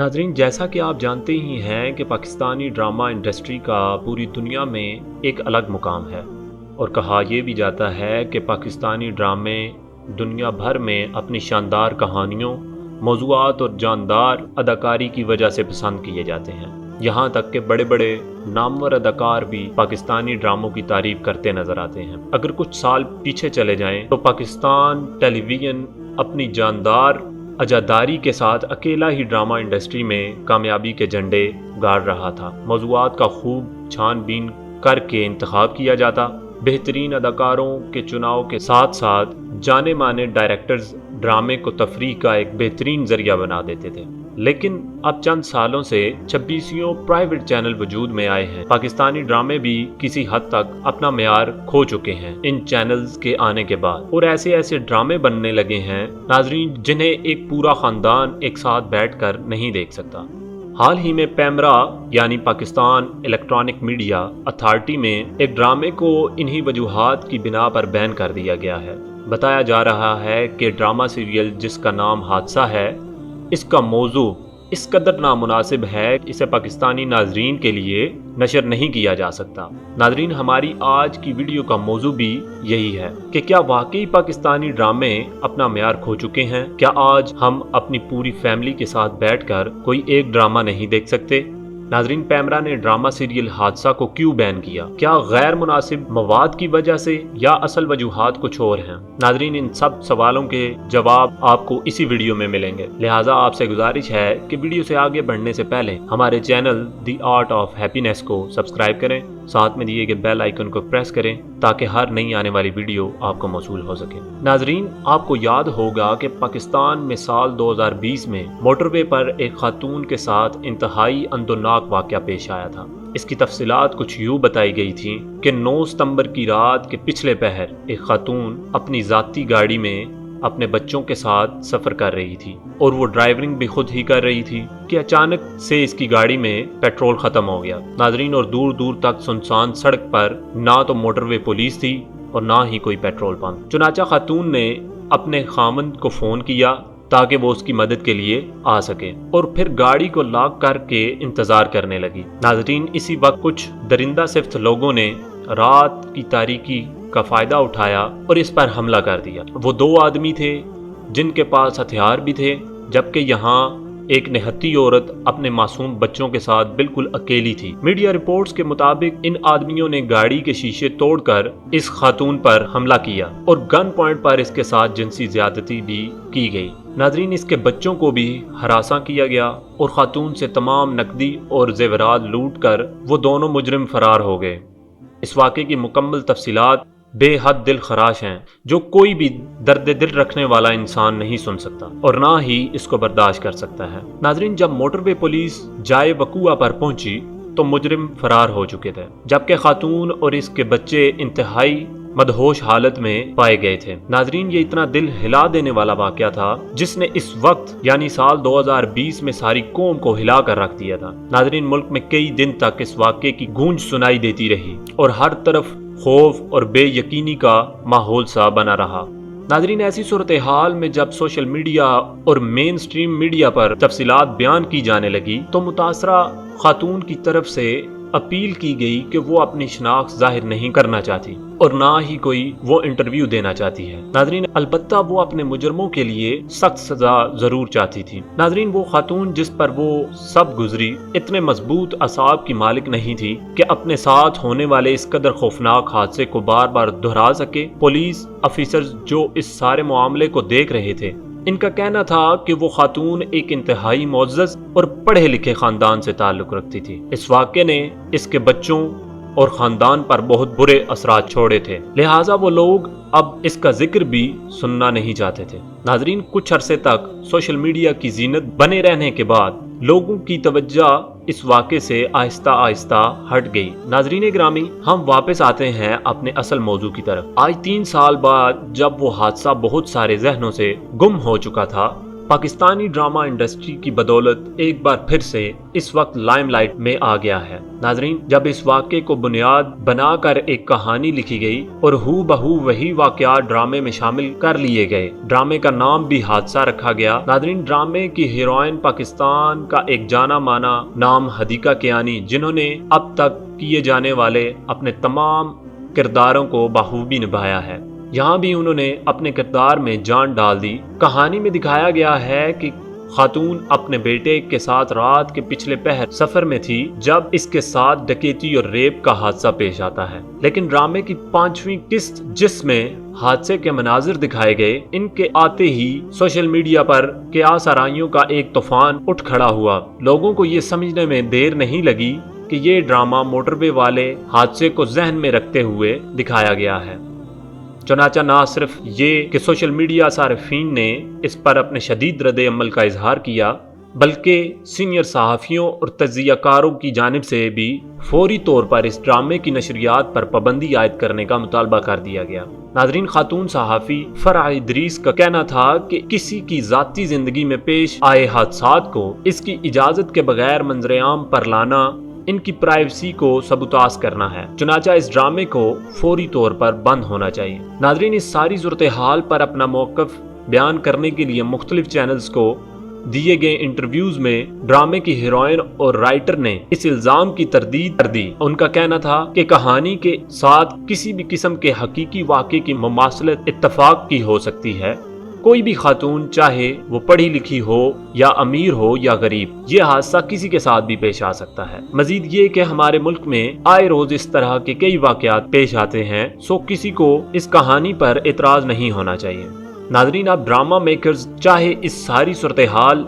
ناظرین، جیسا کہ آپ جانتے ہی ہیں کہ پاکستانی ڈرامہ انڈسٹری کا پوری دنیا میں ایک الگ مقام ہے، اور کہا یہ بھی جاتا ہے کہ پاکستانی ڈرامے دنیا بھر میں اپنی شاندار کہانیوں، موضوعات اور جاندار اداکاری کی وجہ سے پسند کیے جاتے ہیں۔ یہاں تک کہ بڑے بڑے نامور اداکار بھی پاکستانی ڈراموں کی تعریف کرتے نظر آتے ہیں۔ اگر کچھ سال پیچھے چلے جائیں تو پاکستان ٹیلی ویژن اپنی جاندار اجاداری کے ساتھ اکیلا ہی ڈرامہ انڈسٹری میں کامیابی کے جھنڈے گاڑ رہا تھا۔ موضوعات کا خوب چھان بین کر کے انتخاب کیا جاتا، بہترین اداکاروں کے چناؤ کے ساتھ ساتھ جانے مانے ڈائریکٹرز ڈرامے کو تفریح کا ایک بہترین ذریعہ بنا دیتے تھے۔ لیکن اب چند سالوں سے 26 پرائیویٹ چینل وجود میں آئے ہیں۔ پاکستانی ڈرامے بھی کسی حد تک اپنا معیار کھو چکے ہیں ان چینلز کے آنے کے بعد، اور ایسے ڈرامے بننے لگے ہیں ناظرین جنہیں ایک پورا خاندان ایک ساتھ بیٹھ کر نہیں دیکھ سکتا۔ حال ہی میں پیمرا یعنی پاکستان الیکٹرانک میڈیا اتھارٹی میں ایک ڈرامے کو انہی وجوہات کی بنا پر بین کر دیا گیا ہے۔ بتایا جا رہا ہے کہ ڈرامہ سیریل جس کا نام حادثہ ہے، اس کا موضوع اس قدر نامناسب ہے کہ اسے پاکستانی ناظرین کے لیے نشر نہیں کیا جا سکتا۔ ناظرین، ہماری آج کی ویڈیو کا موضوع بھی یہی ہے کہ کیا واقعی پاکستانی ڈرامے اپنا معیار کھو چکے ہیں؟ کیا آج ہم اپنی پوری فیملی کے ساتھ بیٹھ کر کوئی ایک ڈرامہ نہیں دیکھ سکتے؟ ناظرین، پیمرا نے ڈرامہ سیریل حادثہ کو کیوں بین کیا؟ کیا غیر مناسب مواد کی وجہ سے یا اصل وجوہات کچھ اور ہیں؟ ناظرین، ان سب سوالوں کے جواب آپ کو اسی ویڈیو میں ملیں گے، لہٰذا آپ سے گزارش ہے کہ ویڈیو سے آگے بڑھنے سے پہلے ہمارے channel the art of happiness کو سبسکرائب کریں، ساتھ میں دیے گئے بیل آئیکن کو پریس کریں تاکہ ہر نئی آنے والی ویڈیو آپ کو موصول ہو سکے۔ ناظرین، آپ کو یاد ہوگا کہ پاکستان میں سال 2020 میں موٹر وے پر ایک خاتون کے ساتھ انتہائی اندوناک واقعہ پیش آیا تھا۔ اس کی تفصیلات کچھ یوں بتائی گئی تھیں کہ 9 ستمبر کی رات کے پچھلے پہر ایک خاتون اپنی ذاتی گاڑی میں اپنے بچوں کے ساتھ سفر کر رہی تھی، اور وہ ڈرائیونگ بھی خود ہی کر رہی تھی کہ اچانک سے اس کی گاڑی میں پیٹرول ختم ہو گیا۔ ناظرین، اور دور دور تک سنسان سڑک پر نہ تو موٹر وے پولیس تھی اور نہ ہی کوئی پیٹرول پمپ۔ چنانچہ خاتون نے اپنے خاوند کو فون کیا تاکہ وہ اس کی مدد کے لیے آ سکے، اور پھر گاڑی کو لاک کر کے انتظار کرنے لگی۔ ناظرین، اسی وقت کچھ درندہ صفت لوگوں نے رات کی تاریکی کا فائدہ اٹھایا اور اس پر حملہ کر دیا۔ وہ 2 آدمی تھے جن کے پاس ہتھیار بھی تھے، جبکہ یہاں ایک نہتی عورت اپنے معصوم بچوں کے ساتھ بالکل اکیلی تھی۔ میڈیا رپورٹس کے مطابق ان آدمیوں نے گاڑی کے شیشے توڑ کر اس خاتون پر حملہ کیا اور گن پوائنٹ پر اس کے ساتھ جنسی زیادتی بھی کی گئی۔ ناظرین، اس کے بچوں کو بھی ہراساں کیا گیا اور خاتون سے تمام نقدی اور زیورات لوٹ کر وہ دونوں مجرم فرار ہو گئے۔ اس واقعے کی مکمل تفصیلات بے حد دل خراش ہیں، جو کوئی بھی درد دل رکھنے والا انسان نہیں سن سکتا اور نہ ہی اس کو برداشت کر سکتا ہے۔ ناظرین، جب موٹر وے پولیس جائے وقوعہ پر پہنچی تو مجرم فرار ہو چکے تھے، جبکہ خاتون اور اس کے بچے انتہائی مدہوش حالت میں پائے گئے تھے۔ ناظرین، یہ اتنا دل ہلا دینے والا واقعہ تھا جس نے اس وقت یعنی سال 2020 میں ساری قوم کو ہلا کر رکھ دیا تھا۔ ناظرین، ملک میں کئی دن تک اس واقعے کی گونج سنائی دیتی رہی اور ہر طرف خوف اور بے یقینی کا ماحول سا بنا رہا۔ ناظرین، ایسی صورتحال میں جب سوشل میڈیا اور مین سٹریم میڈیا پر تفصیلات بیان کی جانے لگی تو متاثرہ خاتون کی طرف سے اپیل کی گئی کہ وہ اپنی شناخت ظاہر نہیں کرنا چاہتی اور نہ ہی کوئی وہ انٹرویو دینا چاہتی ہے۔ ناظرین، البتہ وہ اپنے مجرموں کے لیے سخت سزا ضرور چاہتی تھی۔ ناظرین، وہ خاتون جس پر وہ سب گزری اتنے مضبوط اعصاب کی مالک نہیں تھی کہ اپنے ساتھ ہونے والے اس قدر خوفناک حادثے کو بار بار دہرا سکے۔ پولیس افیسرز جو اس سارے معاملے کو دیکھ رہے تھے، ان کا کہنا تھا کہ وہ خاتون ایک انتہائی معزز اور پڑھے لکھے خاندان سے تعلق رکھتی تھی۔ اس واقعے نے اس کے بچوں اور خاندان پر بہت برے اثرات چھوڑے تھے، لہٰذا وہ لوگ اب اس کا ذکر بھی سننا نہیں چاہتے تھے۔ ناظرین، کچھ عرصے تک سوشل میڈیا کی زینت بنے رہنے کے بعد لوگوں کی توجہ اس واقعے سے آہستہ آہستہ ہٹ گئی۔ ناظرین گرامی، ہم واپس آتے ہیں اپنے اصل موضوع کی طرف۔ آج 3 سال بعد جب وہ حادثہ بہت سارے ذہنوں سے گم ہو چکا تھا، پاکستانی ڈرامہ انڈسٹری کی بدولت ایک بار پھر سے اس وقت لائم لائٹ میں آ گیا ہے۔ ناظرین، جب اس واقعے کو بنیاد بنا کر ایک کہانی لکھی گئی اور ہو بہو وہی واقعات ڈرامے میں شامل کر لیے گئے، ڈرامے کا نام بھی حادثہ رکھا گیا۔ ناظرین، ڈرامے کی ہیروئن پاکستان کا ایک جانا مانا نام حدیقہ کیانی، جنہوں نے اب تک کیے جانے والے اپنے تمام کرداروں کو بخوبی نبھایا ہے۔ یہاں بھی انہوں نے اپنے کردار میں جان ڈال دی۔ کہانی میں دکھایا گیا ہے کہ خاتون اپنے بیٹے کے ساتھ رات کے پچھلے پہر سفر میں تھی جب اس کے ساتھ ڈکیتی اور ریپ کا حادثہ پیش آتا ہے، لیکن ڈرامے کی 5ویں قسط جس میں حادثے کے مناظر دکھائے گئے، ان کے آتے ہی سوشل میڈیا پر قیاس آرائیوں کا ایک طوفان اٹھ کھڑا ہوا۔ لوگوں کو یہ سمجھنے میں دیر نہیں لگی کہ یہ ڈرامہ موٹر وے والے حادثے کو ذہن میں رکھتے ہوئے دکھایا گیا ہے۔ چنانچہ نہ صرف یہ کہ سوشل میڈیا صارفین نے اس پر اپنے شدید رد عمل کا اظہار کیا، بلکہ سینئر صحافیوں اور تجزیہ کاروں کی جانب سے بھی فوری طور پر اس ڈرامے کی نشریات پر پابندی عائد کرنے کا مطالبہ کر دیا گیا۔ ناظرین، خاتون صحافی فرح ادریس کا کہنا تھا کہ کسی کی ذاتی زندگی میں پیش آئے حادثات کو اس کی اجازت کے بغیر منظر عام پر لانا ان کی پرائیویسی کو سبوتاژ کرنا ہے، چنانچہ اس ڈرامے کو فوری طور پر بند ہونا چاہیے۔ ناظرین، اس ساری صورتحال پر اپنا موقف بیان کرنے کے لیے مختلف چینلز کو دیے گئے انٹرویوز میں ڈرامے کی ہیروئن اور رائٹر نے اس الزام کی تردید کر دی۔ ان کا کہنا تھا کہ کہانی کے ساتھ کسی بھی قسم کے حقیقی واقعے کی مماثلت اتفاق کی ہو سکتی ہے۔ کوئی بھی خاتون، چاہے وہ پڑھی لکھی ہو یا امیر ہو یا غریب، یہ حادثہ کسی کے ساتھ بھی پیش آ سکتا ہے۔ مزید یہ کہ ہمارے ملک میں آئے روز اس طرح کے کئی واقعات پیش آتے ہیں، سو کسی کو اس کہانی پر اعتراض نہیں ہونا چاہیے۔ ناظرین، آپ ڈرامہ میکرز چاہے اس ساری صورتحال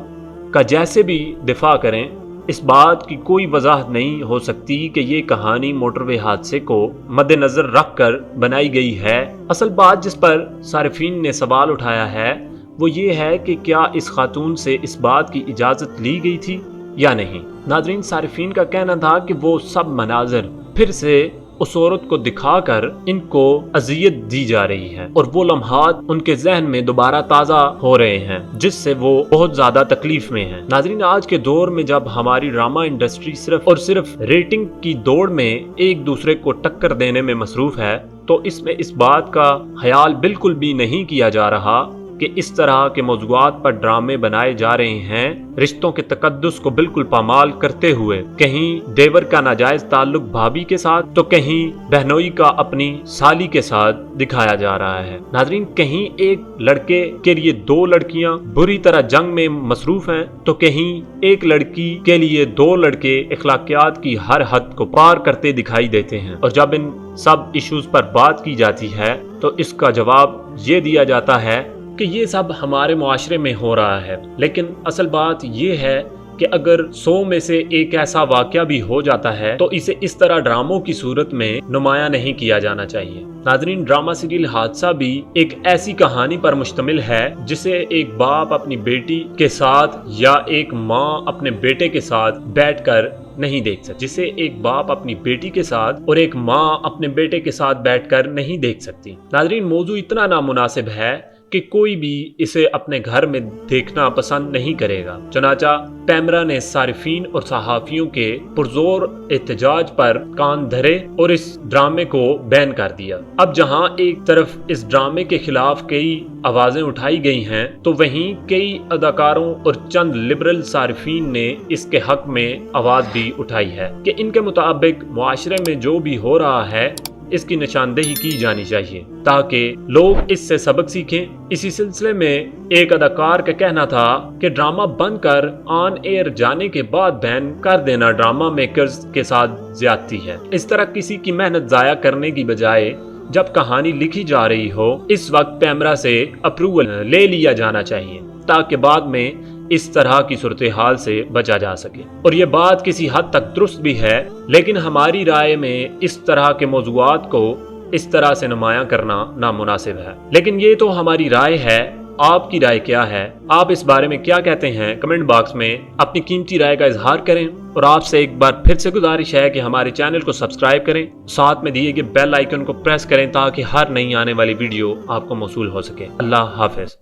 کا جیسے بھی دفاع کریں، اس بات کی کوئی وضاحت نہیں ہو سکتی کہ یہ کہانی موٹر وے حادثے کو مد نظر رکھ کر بنائی گئی ہے۔ اصل بات جس پر صارفین نے سوال اٹھایا ہے وہ یہ ہے کہ کیا اس خاتون سے اس بات کی اجازت لی گئی تھی یا نہیں۔ ناظرین، صارفین کا کہنا تھا کہ وہ سب مناظر پھر سے اس عورت کو دکھا کر ان کو اذیت دی جا رہی ہے اور وہ لمحات ان کے ذہن میں دوبارہ تازہ ہو رہے ہیں جس سے وہ بہت زیادہ تکلیف میں ہیں۔ ناظرین، آج کے دور میں جب ہماری ڈرامہ انڈسٹری صرف اور صرف ریٹنگ کی دوڑ میں ایک دوسرے کو ٹکر دینے میں مصروف ہے، تو اس میں اس بات کا خیال بالکل بھی نہیں کیا جا رہا کہ اس طرح کے موضوعات پر ڈرامے بنائے جا رہے ہیں رشتوں کے تقدس کو بالکل پامال کرتے ہوئے۔ کہیں دیور کا ناجائز تعلق بھابھی کے ساتھ تو کہیں بہنوئی کا اپنی سالی کے ساتھ دکھایا جا رہا ہے۔ ناظرین، کہیں ایک لڑکے کے لیے 2 لڑکیاں بری طرح جنگ میں مصروف ہیں تو کہیں ایک لڑکی کے لیے 2 لڑکے اخلاقیات کی ہر حد کو پار کرتے دکھائی دیتے ہیں۔ اور جب ان سب ایشوز پر بات کی جاتی ہے تو اس کا جواب یہ دیا جاتا ہے کہ یہ سب ہمارے معاشرے میں ہو رہا ہے، لیکن اصل بات یہ ہے کہ اگر 100 میں سے ایک ایسا واقعہ بھی ہو جاتا ہے تو اسے اس طرح ڈراموں کی صورت میں نمایاں نہیں کیا جانا چاہیے۔ ناظرین، ڈرامہ سیریل حادثہ بھی ایک ایسی کہانی پر مشتمل ہے جسے ایک باپ اپنی بیٹی کے ساتھ یا ایک ماں اپنے بیٹے کے ساتھ بیٹھ کر نہیں دیکھ سکتی، جسے ایک باپ اپنی بیٹی کے ساتھ اور ایک ماں اپنے بیٹے کے ساتھ بیٹھ کر نہیں دیکھ سکتی۔ ناظرین، موضوع اتنا نامناسب ہے کہ کوئی بھی اسے اپنے گھر میں دیکھنا پسند نہیں کرے گا۔ چنانچہ پیمرا نے صارفین اور صحافیوں کے پرزور احتجاج پر کان دھرے اور اس ڈرامے کو بین کر دیا۔ اب جہاں ایک طرف اس ڈرامے کے خلاف کئی آوازیں اٹھائی گئی ہیں تو وہیں کئی اداکاروں اور چند لبرل صارفین نے اس کے حق میں آواز بھی اٹھائی ہے کہ ان کے مطابق معاشرے میں جو بھی ہو رہا ہے اس کی نشاندہی کی جانی چاہیے تاکہ لوگ اس سے سبق سیکھیں۔ اسی سلسلے میں ایک اداکار کا کہنا تھا کہ ڈرامہ بند کر آن ایئر جانے کے بعد بین کر دینا ڈرامہ میکرز کے ساتھ زیادتی ہے۔ اس طرح کسی کی محنت ضائع کرنے کی بجائے جب کہانی لکھی جا رہی ہو اس وقت پیمرا سے اپروول لے لیا جانا چاہیے تاکہ بعد میں اس طرح کی صورتحال سے بچا جا سکے۔ اور یہ بات کسی حد تک درست بھی ہے، لیکن ہماری رائے میں اس طرح کے موضوعات کو اس طرح سے نمایاں کرنا نامناسب ہے۔ لیکن یہ تو ہماری رائے ہے، آپ کی رائے کیا ہے؟ آپ اس بارے میں کیا کہتے ہیں؟ کمنٹ باکس میں اپنی قیمتی رائے کا اظہار کریں اور آپ سے ایک بار پھر سے گزارش ہے کہ ہمارے چینل کو سبسکرائب کریں، ساتھ میں دیے گئے بیل آئیکن کو پریس کریں تاکہ ہر نئی آنے والی ویڈیو آپ کو موصول ہو سکے۔ اللہ حافظ۔